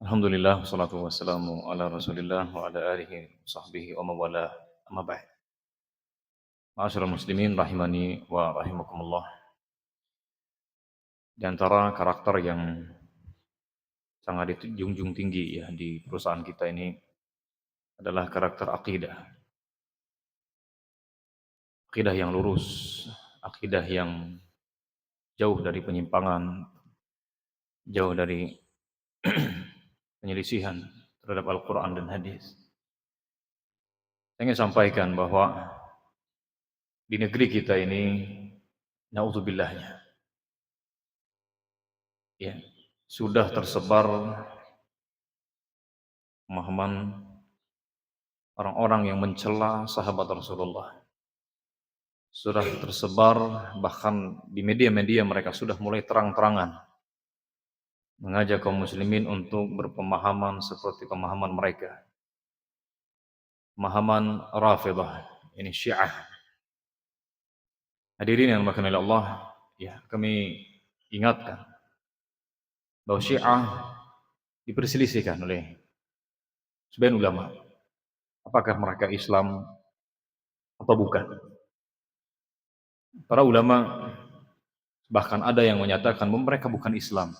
Alhamdulillah, wassalatu wassalamu ala Rasulillah wa ala alihi sahbihi wa mawala amma ba'd. Ma'asyiral muslimin rahimani wa rahimakumullah. Di antara karakter yang sangat dijunjung tinggi ya di perusahaan kita ini adalah karakter akidah. Akidah yang lurus, akidah yang jauh dari penyimpangan, jauh dari penyelisihan terhadap Al-Quran dan hadis. Saya ingin sampaikan bahwa di negeri kita ini, naudzubillah, ya, sudah tersebar pemahaman orang-orang yang mencela sahabat Rasulullah. Sudah tersebar bahkan di media-media mereka sudah mulai terang-terangan mengajak kaum muslimin untuk berpemahaman seperti pemahaman mereka. Pemahaman Rafidhah, ini Syiah. Hadirin yang dimuliakan oleh Allah, ya, kami ingatkan bahwa Syiah diperselisihkan oleh sebagian ulama. Apakah mereka Islam atau bukan? Para ulama bahkan ada yang menyatakan bahwa mereka bukan Islam.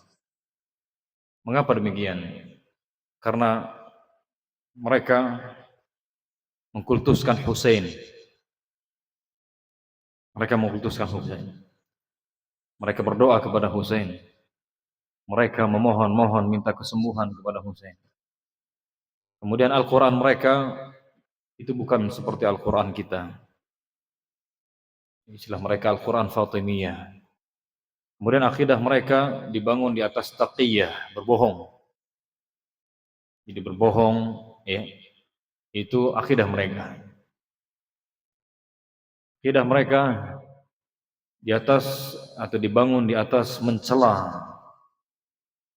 Mengapa demikian? Karena mereka mengkultuskan Husain. Mereka mengkultuskan Husain. Mereka berdoa kepada Husain. Mereka memohon-mohon minta kesembuhan kepada Husain. Kemudian Al-Quran mereka itu bukan seperti Al-Quran kita. Istilah mereka Al-Quran Fatimiyah. Kemudian akidah mereka dibangun di atas taqiyah, berbohong. Jadi berbohong, ya, itu akidah mereka. Akidah mereka di atas atau dibangun di atas mencela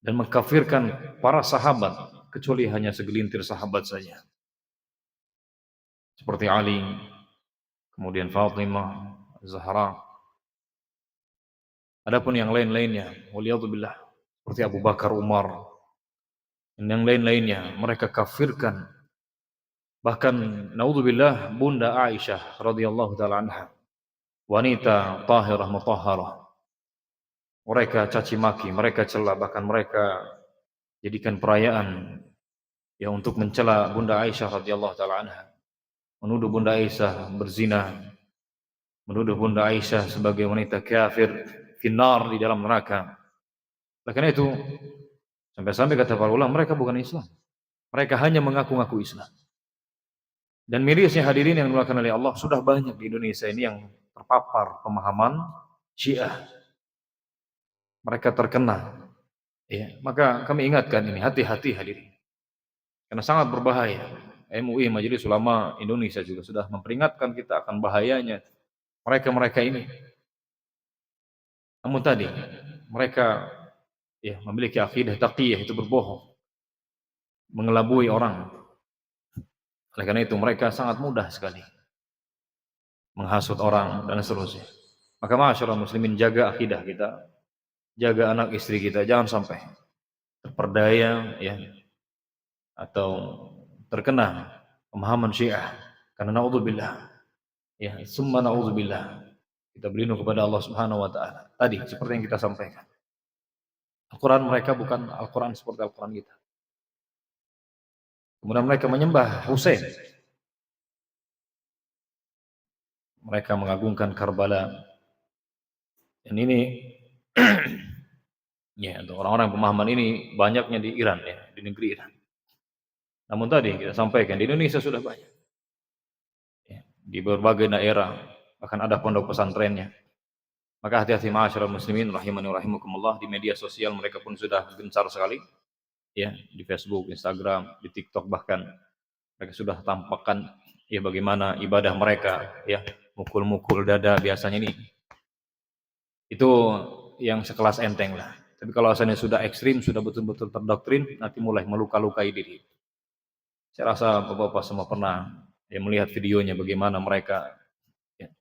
dan mengkafirkan para sahabat kecuali hanya segelintir sahabat saja. Seperti Ali, kemudian Fatimah, Zahra. Adapun yang lain-lainnya, waliyadzubillah, seperti Abu Bakar, Umar, dan yang lain-lainnya mereka kafirkan. Bahkan naudzubillah Bunda Aisyah radhiyallahu taala anha, wanita tahirah mutahharah. Mereka caci maki, mereka cela, bahkan mereka jadikan perayaan ya untuk mencela Bunda Aisyah radhiyallahu taala anha. Menuduh Bunda Aisyah berzina, menuduh Bunda Aisyah sebagai wanita kafir, finnar, di dalam neraka. Oleh karena itu, sampai-sampai kata para ulama, mereka bukan Islam. Mereka hanya mengaku-ngaku Islam. Dan mirisnya hadirin yang dimuliakan oleh Allah, sudah banyak di Indonesia ini yang terpapar pemahaman Syiah. Mereka terkena. Ya, maka kami ingatkan ini, hati-hati hadirin. Karena sangat berbahaya. MUI, Majelis Ulama Indonesia, juga sudah memperingatkan kita akan bahayanya mereka-mereka ini. Namun tadi, mereka ya memiliki akidah taqiyah, itu berbohong, mengelabui orang. Oleh karena itu mereka sangat mudah sekali menghasut orang dan seterusnya. Maka ma'asyiral muslimin, jaga akidah kita, jaga anak istri kita, jangan sampai terperdaya ya atau terkena pemahaman Syiah. Karena naudzubillah, ya, summa naudzubillah, kita berlindung kepada Allah Subhanahu wa taala. Tadi seperti yang kita sampaikan, Al-Quran mereka bukan Al-Quran seperti Al-Quran kita. Kemudian mereka menyembah Husain. Mereka mengagungkan Karbala. Dan ini ya, untuk orang-orang pemahaman ini banyaknya di Iran ya, di negeri Iran. Namun tadi kita sampaikan di Indonesia sudah banyak. Ya, di berbagai daerah, bahkan ada pondok pesantrennya. Maka hati-hati ma'asyiral muslimin rahimani wa rahimakumullah, di media sosial mereka pun sudah gencar sekali. Ya, di Facebook, Instagram, di TikTok bahkan mereka sudah tampakkan ya bagaimana ibadah mereka, ya, mukul-mukul dada biasanya ini. Itu yang sekelas enteng lah. Tapi kalau asalnya sudah ekstrim, sudah betul-betul terdoktrin, nanti mulai meluka-lukai diri. Saya rasa bapak-bapak semua pernah ya melihat videonya bagaimana mereka ya,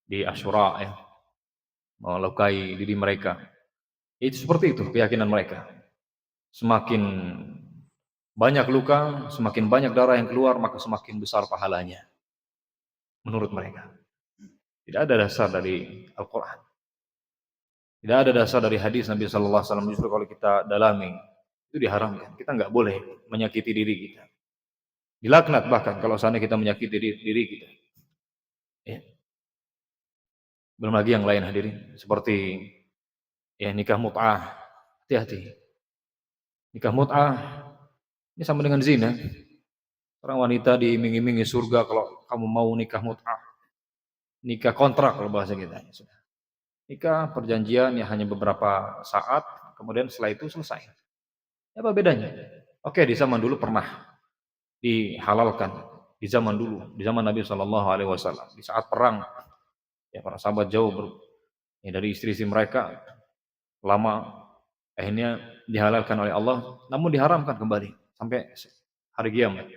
di Asyura ya, melukai diri mereka. Itu seperti itu keyakinan mereka. Semakin Banyak luka, semakin banyak darah yang keluar, maka semakin besar pahalanya. Menurut mereka. Tidak ada dasar dari Al-Quran. Tidak ada dasar dari hadis Nabi Sallallahu Alaihi Wasallam. Justru kalau kita dalami, itu diharamkan. Kita nggak boleh menyakiti diri kita. Dilaknat bahkan kalau seandainya kita menyakiti diri kita. Ya. Belum lagi yang lain hadirin. Seperti ya nikah mut'ah. Hati-hati. Nikah mut'ah ini sama dengan zina. Orang wanita diiming-imingi surga kalau kamu mau nikah mut'ah. Nikah kontrak kalau bahasa kita. Nikah perjanjian yang hanya beberapa saat, kemudian setelah itu selesai. Apa bedanya? Oke, di zaman dulu pernah dihalalkan. Di zaman dulu, di zaman Nabi Shallallahu Alaihi Wasallam, di saat perang, ya para sahabat jauh ya, dari istri-istri mereka lama, akhirnya dihalalkan oleh Allah, namun diharamkan kembali sampai hari kiamat.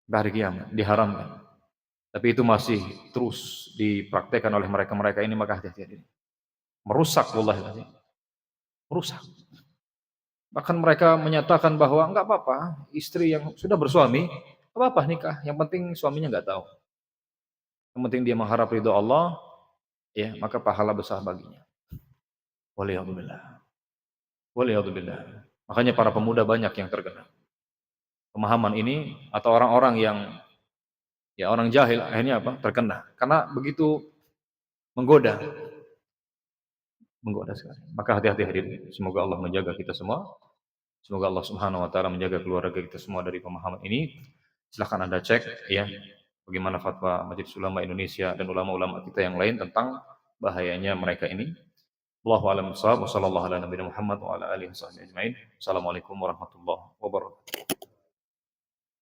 Sampai hari kiamat diharamkan. Tapi itu masih terus dipraktekkan oleh mereka-mereka ini, maka hati-hati. Merusak wallahi, merusak. Bahkan mereka menyatakan bahwa enggak apa-apa, istri yang sudah bersuami, enggak apa-apa nikah, yang penting suaminya enggak tahu. Yang penting dia mengharap ridho Allah, ya, maka pahala besar baginya. Waliyadzubillah. Waliyadzubillah. Makanya para pemuda banyak yang terkena pemahaman ini, atau orang-orang yang ya orang jahil akhirnya apa? Terkena. Karena begitu menggoda. Menggoda sekali. Maka hati-hati hadirin. Semoga Allah menjaga kita semua. Semoga Allah Subhanahu wa taala menjaga keluarga kita semua dari pemahaman ini. Silahkan Anda cek ya bagaimana fatwa Majelis Ulama Indonesia dan ulama-ulama kita yang lain tentang bahayanya mereka ini. Wallahu a'lam bishawab. Wassallallahu ala nabiyina Muhammad wa ala alihi wasallam ajmain. Assalamualaikum warahmatullahi wabarakatuh.